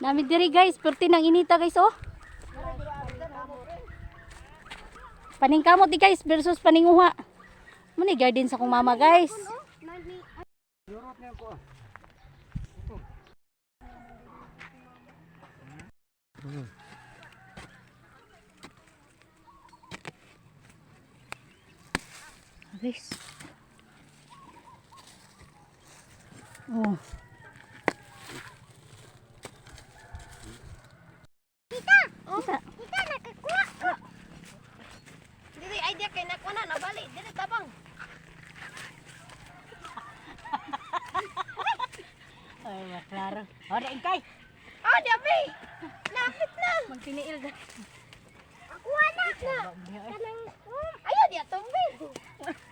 Namin diri guys, perti nang inita guys oh. Paningkamot di guys versus paninguha. Muni garden sa kong mama guys. Guys. Oh. Kita Kita. nakakuha. Dili idea kay nakuha na nabalik. Dili tabang. Ay, klaro. Ora ingkay. Ah, diabi. Napit na. Magpiniil guys. Nakuha na. Kanang ayo dia tumbi.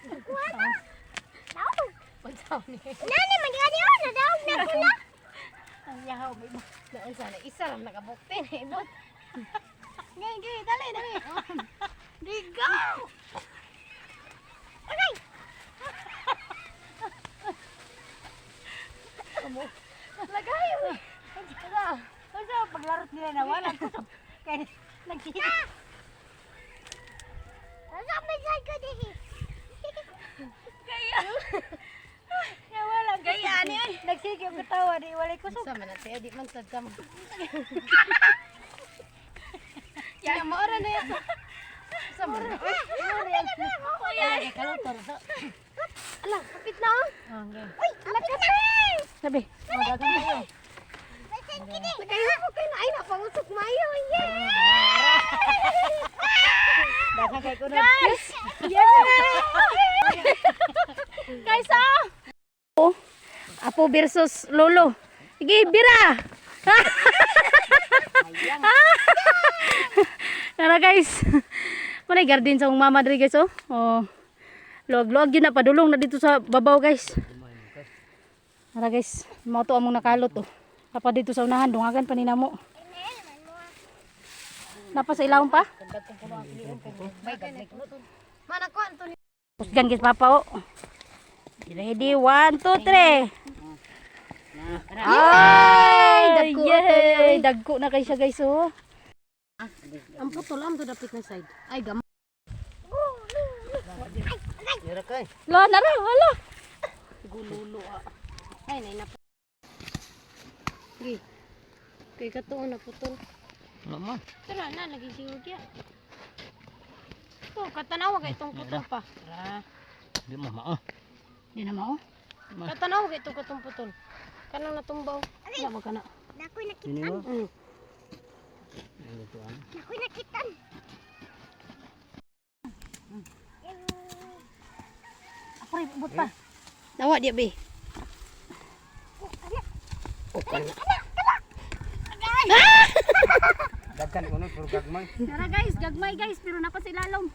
Nakuha na. Daw. Pagsaw ni. Nani magani na daw na kula. Ang yahaw may mo. Daan sana isa lang nakabukti na ibot. Gay, dali. Digo. Aray. Lagay. Kasi paglarot nila na wala ko sa kaya nagkita. Sabi sa ko dihi. Kaya wala Gaya ni ay. nagsigil ko tawa di wala ko Sa man natin, di man tadam. Ya mo ora na yan. Sa man. Ay, kalutor sa. Ala, kapit na oh. Okay. Uy, kapit na. Sabi, dagan tayo. Kaya mo kayo na ay napangusok mayo. Dagan kay ko na. Guys! Yes! Guys, oh! Apo versus lolo. Sige, bira! Tara guys. Manay garden sa akong mama diri guys, oh. Oh. Luag-luag yun na, padulong na dito sa babaw guys. Tara guys, mao to among nakalot, oh. Tapa dito sa unahan, dungagan pa ninamo. Napa sa ilawon pa? Mana ko Antonio. Pusgan guys, papa, oh. Ready, 1, 2, 3. Ay, dagko Yay! dagko na kay siya guys, oh. Ang putol am to dapit na side. Ay gam. Lo na ra, wala. Gululo ah. Ay nay na. Gi. Kay katuon na putol. Lama. Tara na lagi siguro kya. To katanaw kay itong putol pa. Tara. Di mama. Di na mao. Katanaw kay itong katong putol. Kanang natumbaw. Wala ba kana? Nakoy Sini mo. Nakoy nakitan. Apre, bot pa. Nawa dia be. Dagkan ko puro gagmay. Tara guys, gagmay guys, pero napa sa ilalom.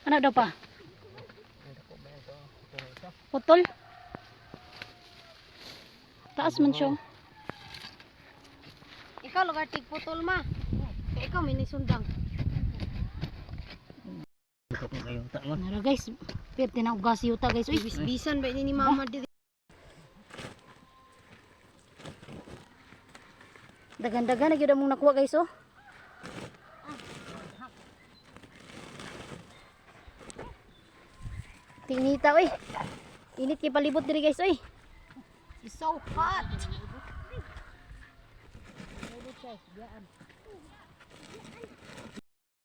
Ano daw pa? Putol? Taas man siya. Ikaw lugar tig putol ma. Kay ikaw minisundang. Ito ko kayo ta man. Tara guys, pwede na ugas yuta guys. Uy, Bisan ba ini ni mama diri. dagan-dagan na gyud among nakuha guys, oh. Tinita, uy. Init kay palibot diri guys, uy. It's so hot.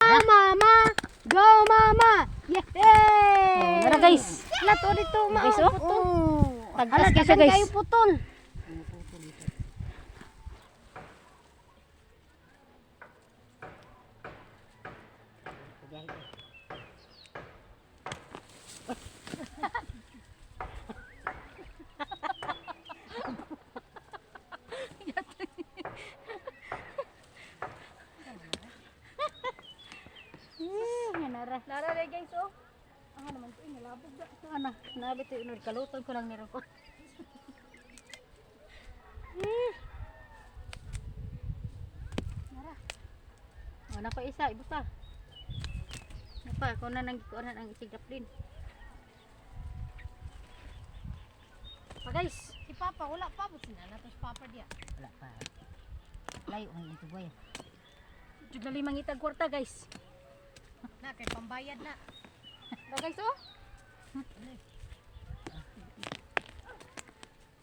Mama, go mama. Yay! Tara guys. Lato dito ma. Guys, oh. Putol. Tagpas Ala kay siya dagan guys. kayo putol. Nara rin guys, oh. Ah, naman ito, nalabog da. Ano, nabit ito, kalutan ko lang nilang ko. Nara. O, napa isa, ibuta. Napa, kung na nang ikuanan ang isigap din. guys. Si Papa, wala pa. Ba't sinana to si Papa dia? Wala pa. Layo ang ito boy. Jud na 5 itag kwarta guys. Na, kay pambayad na. Na guys oh.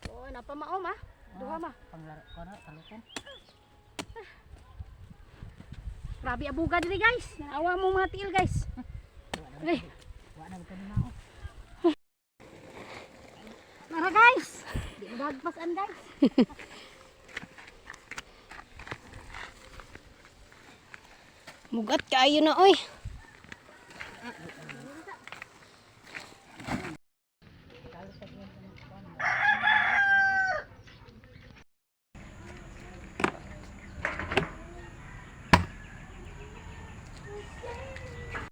Oh, napamaom ah. Duha ma. Panglaro ko na, kalutan. Grabe abuga diri guys. Naawa mo mga tiil guys. Okay. Wala na ito na ako. Nara guys. Di mo dagpasan guys. Mugat kaayo na oy.